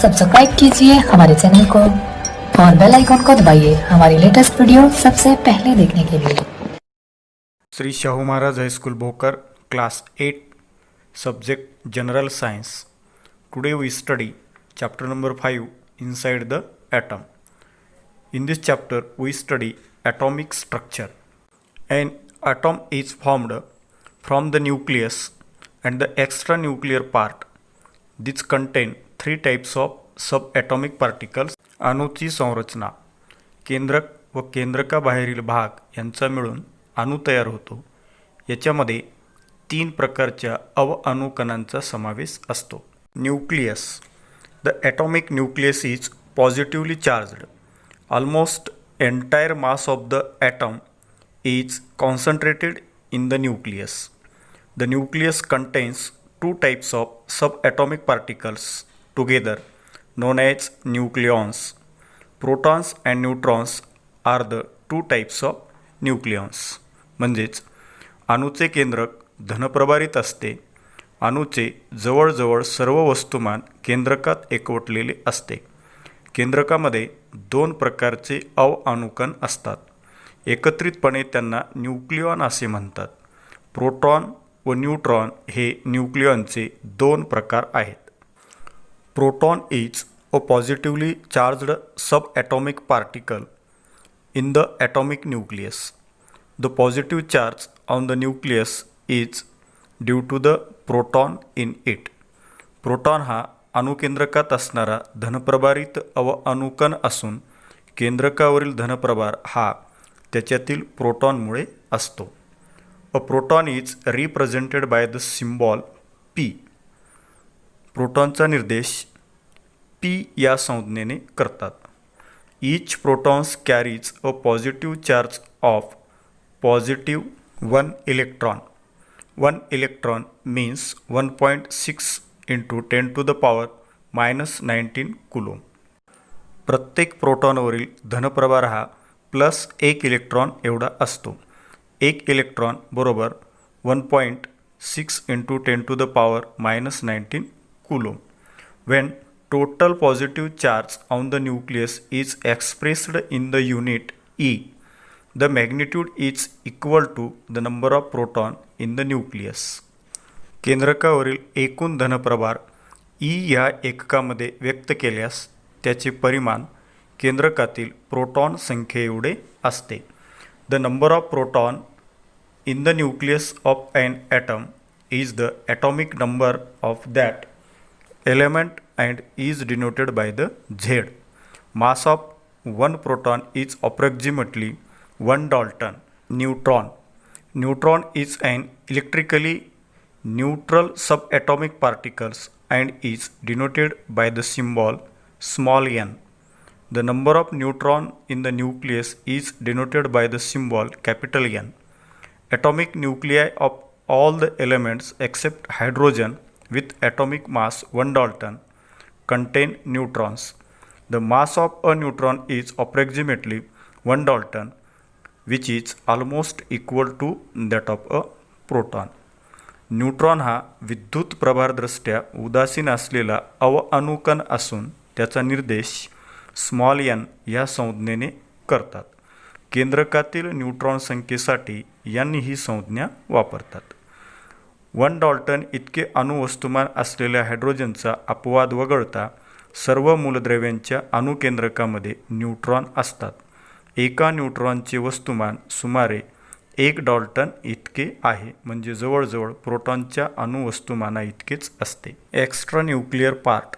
Subscribe कीजिए हमारे channel को और बेल आइकन को दबाइए हमारी लेटेस्ट वीडियो सबसे पहले देखने के लिए। Shri Shahu Maharaj high school Bhokar class 8 subject general science. Today we study chapter number 5 inside the atom. In this chapter we study atomic structure. An atom is formed from the nucleus and the extranuclear part. These contain three types of subatomic particles. अणूची संरचना केंद्रक व केंद्रकाबाहेरील भाग यांचा मिळून अणू तयार होतो. याच्यामध्ये तीन प्रकारच्या अणुकणांचा समावेश असतो. Nucleus. The atomic nucleus is positively charged. Almost entire mass of the atom is concentrated in the nucleus. The nucleus contains two types of subatomic particles together known as nucleons. Protons and neutrons are the two types of nucleons. म्हणजेच अणूचे केंद्रक धनप्रभारित असते. अणूचे जवळजवळ सर्व वस्तुमान केंद्रकात एकवटलेले असते. केंद्रकामध्ये दोन प्रकारचे अणुकण असतात. एकत्रितपणे त्यांना न्यूक्लियॉन असे म्हणतात. प्रोटॉन व न्यूट्रॉन हे न्यूक्लियॉनचे दोन प्रकार आहेत. Proton is a positively charged subatomic particle in the atomic nucleus. The positive charge on the nucleus is due to the proton in it. Proton हा अणुकेंद्रकात असणारा धनप्रभारित अणुकण असून केंद्रकावरील धनप्रभार हा त्याच्यातील प्रोटॉनमुळे असतो. A proton is represented by the symbol P. प्रोटॉनचा निर्देश पी या संज्ञेने करतात. Each protons carries a positive charge of positive 1 electron. 1 electron means 1.6 into 10 to the power -19 coulomb. प्रत्येक प्रोटॉनवरील धनप्रभार हा प्लस 1 इलेक्ट्रॉन एवढा असतो. 1 इलेक्ट्रॉन बरोबर 1.6 into 10 to the power -19 coulomb. When total positive charge on the nucleus is expressed in the unit E, the magnitude is equal to the number of proton in the nucleus. केंद्रकावरील एकूण धनप्रभार E या एककामध्ये व्यक्त केल्यास त्याचे परिमाण केंद्रकातील proton संख्येएवढे असते. The number of proton in the nucleus of an atom is the atomic number of that element and is denoted by the Z. Mass of 1 proton is approximately 1 Dalton. Neutron. Neutron is an electrically neutral subatomic particles and is denoted by the symbol small n. The number of neutron in the nucleus is denoted by the symbol capital N. Atomic nuclei of all the elements except hydrogen with atomic mass 1 Dalton contain neutrons. The mass of a neutron is approximately 1 Dalton, which is almost equal to that of a proton. Neutron हा विद्युत प्रभारदृष्ट्या उदासीन असलेला अणुकण असून त्याचा निर्देश small N या संज्ञेने करतात. केंद्रकातील न्यूट्रॉन संख्येसाठी यांनी ही संज्ञा वापरतात. 1 Dalton इतके अणुवस्तुमान असलेल्या हायड्रोजनचा अपवाद वगळता सर्व मूलद्रव्यांच्या अणुकेंद्रकामध्ये न्यूट्रॉन असतात. एका न्यूट्रॉनचे वस्तुमान सुमारे 1 Dalton इतके आहे, म्हणजे जवळजवळ प्रोटॉनच्या अणुवस्तुमाना इतकेच असते. Extra nuclear part.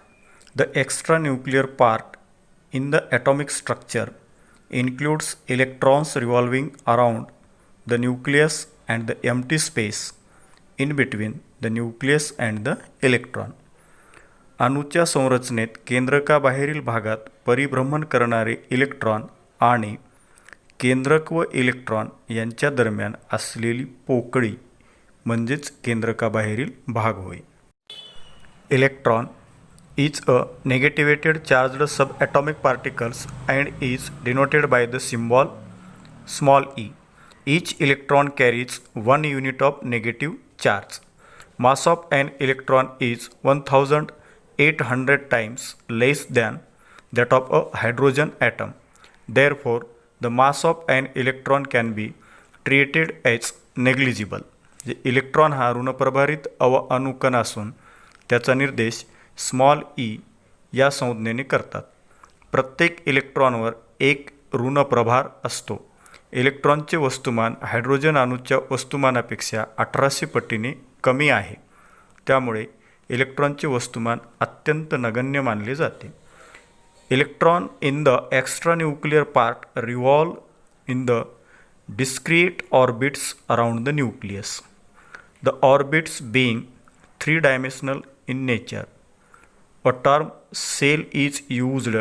The extranuclear part in the atomic structure includes electrons revolving around the nucleus and the empty space in between the nucleus and the electron. अणूच्या संरचनेत केंद्रकाबाहेरील भागात परिभ्रमण करणारे इलेक्ट्रॉन आणि केंद्रक व इलेक्ट्रॉन यांच्या दरम्यान असलेली पोकळी म्हणजेच केंद्रकाबाहेरील भाग होय. Electron is a negativated charged subatomic particles and is denoted by the symbol small e. Each electron carries 1 unit of negative charge. Mass of an electron is 1000 800 times less than that of a hydrogen atom. Therefore, the mass of an electron can be treated as negligible. जे electron हा ऋणप्रभारित अणुकण असून त्याचा निर्देश small E या संज्ञेने करतात. प्रत्येक इलेक्ट्रॉनवर एक ऋणप्रभार असतो. इलेक्ट्रॉनचे वस्तुमान हायड्रोजन अणूच्या वस्तुमानापेक्षा 1800 पटीने कमी आहे. त्यामुळे इलेक्ट्रॉनचे वस्तुमान अत्यंत नगण्य मानले जाते. Electron in the extra nuclear part revolve in the discrete orbits around the nucleus. The orbits being three-dimensional in nature. A term cell is used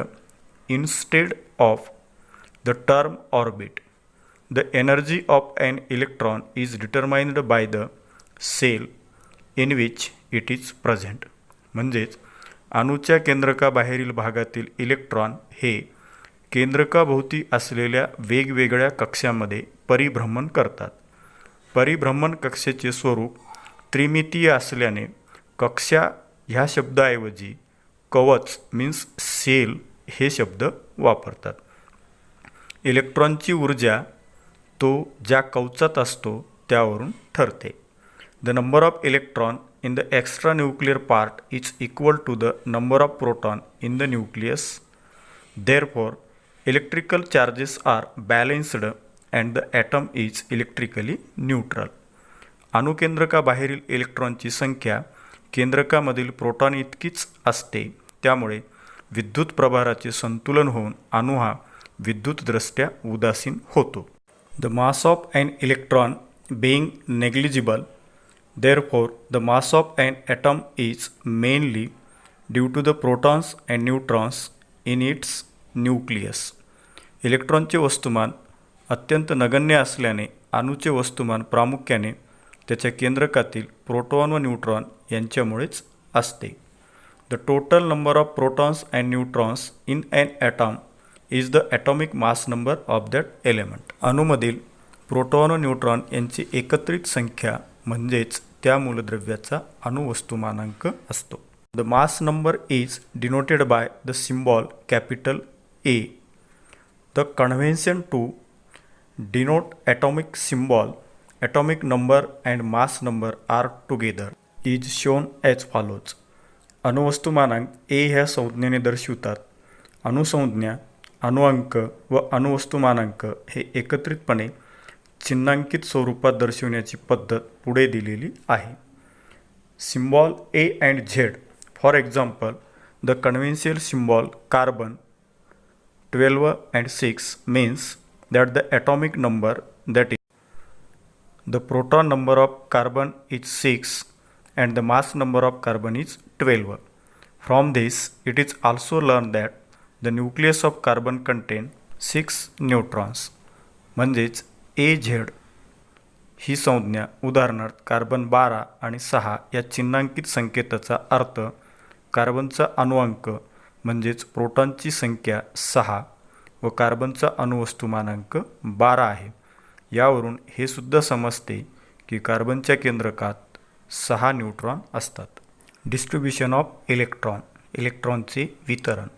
instead of the term orbit. The energy of an electron is determined by the cell in which it is present. म्हणजेच अणूच्या केंद्रकाबाहेरील भागातील electron हे केंद्रकाभोवती असलेल्या वेगवेगळ्या कक्षामध्ये परिभ्रमण करतात. परिभ्रमण कक्षेचे स्वरूप त्रिमितीय असल्याने कक्षा ह्या शब्दाऐवजी कवच मीन्स सेल हे शब्द वापरतात. इलेक्ट्रॉनची ऊर्जा तो ज्या कवचात असतो त्यावरून ठरते. The number of electron in the extra nuclear part is equal to the number of proton in the nucleus. Therefore, electrical charges are balanced and the atom is electrically neutral. अणुकेंद्रकाबाहेरील इलेक्ट्रॉनची संख्या केंद्रकामधील प्रोटॉन इतकीच असते. त्यामुळे विद्युत प्रभाराचे संतुलन होऊन अणु हा विद्युतदृष्ट्या उदासीन होतो. The mass of an electron being negligible, therefore the mass of an atom is mainly due to the protons and neutrons in its nucleus. इलेक्ट्रॉनचे वस्तुमान अत्यंत नगण्य असल्याने अणूचे वस्तुमान प्रामुख्याने त्याच्या केंद्रकातील प्रोटॉन व न्यूट्रॉन यांच्यामुळेच असते. The total number of protons and neutrons in an atom is the atomic mass number of that element. अणूमधील प्रोटॉन व न्यूट्रॉन यांची एकत्रित संख्या म्हणजेच त्या मूलद्रव्याचा अणुवस्तुमानांक असतो. The mass number is denoted by the symbol capital A. The convention to denote atomic symbol, atomic number and mass number are together is shown as follows. अणुवस्तुमानांक ए ह्या संज्ञेने दर्शवितात. अणुसंज्ञा, अणुअंक व अणुवस्तुमानांक हे एकत्रितपणे चिन्हांकित स्वरूपात दर्शवण्याची पद्धत पुढे दिलेली आहे. Symbol A and Z. For example, the conventional symbol carbon 12 and 6 means that the atomic number, that is the proton number of carbon is 6 and the mass number of carbon is 12. From this, it is also learned that the nucleus of carbon contain 6 neutrons. म्हणजेच AZ ही संज्ञा उदाहरणार्थ carbon 12 आणि 6 या चिन्हांकित संकेताचा अर्थ कार्बनचा अणुअंक म्हणजेच प्रोटॉनची संख्या 6 व कार्बनचा अणुवस्तुमानांक 12 आहे. यावरून हे सुद्धा समजते की कार्बनच्या केंद्रकात 6 न्यूट्रॉन असतात. डिस्ट्रीब्युशन ऑफ इलेक्ट्रॉन, इलेक्ट्रॉनचे वितरण.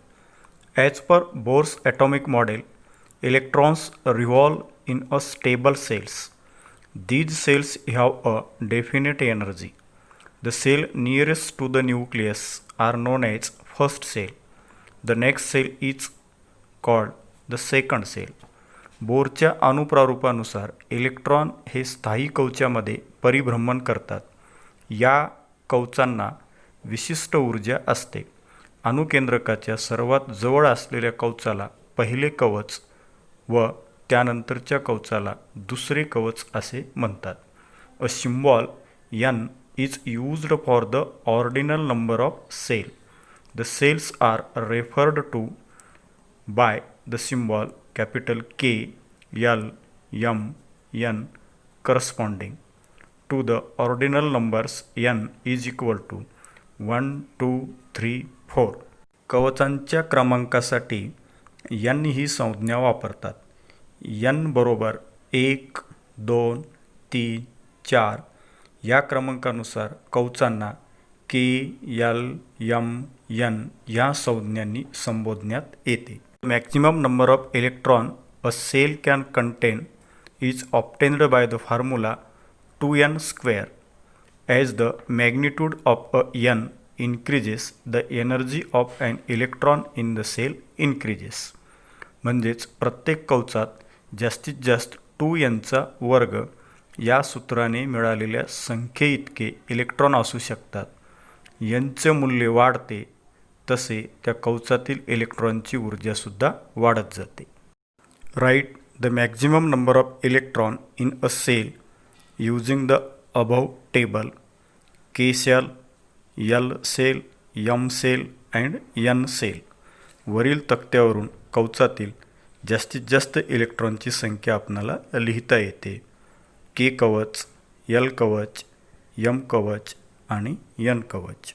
As per Bohr's atomic model, electrons revolve in a stable cells. These cells have a definite energy. The cell nearest to the nucleus are known as first cell. The next cell is called the second cell. बोरच्या अणुप्रारूपानुसार electron हे स्थायी कवचामध्ये परिभ्रमण करतात. या कवचांना विशिष्ट ऊर्जा असते. अणुकेंद्रकाच्या सर्वात जवळ असलेल्या कवचाला पहिले कवच व त्यानंतरच्या कवचाला दुसरे कवच असे म्हणतात. A symbol n is used for the ordinal number of shell. The shells are referred to by the symbol capital K, L, M, N corresponding to the ordinal numbers n is equal to 1, 2, 3, 4. कवचांच्या क्रमांकासाठी n ही संज्ञा वापरतात. N बरोबर 1, 2, 3, 4 या क्रमांकानुसार कवचांना K, L, M, N या संज्ञांनी संबोधण्यात येते. Maximum number of electron a shell can contain is obtained by the formula 2n square. As the magnitude of a n increases, the energy of an electron in the cell increases. म्हणजेच प्रत्येक कवचात जास्तीत जास्त 2nचा वर्ग या सूत्राने मिळालेल्या संख्येइतके electron असू शकतात. nचे मूल्य वाढते तसे त्या कवचातील इलेक्ट्रॉनची ऊर्जासुद्धा वाढत जाते. Write the maximum number of electron in a shell using the above table: K cell, L cell, M cell and N cell. वरील तक्त्यावरून कवचातील जास्तीत जास्त इलेक्ट्रॉनची संख्या आपणाला लिहिता येते. K कवच, L कवच, M कवच आणि N कवच.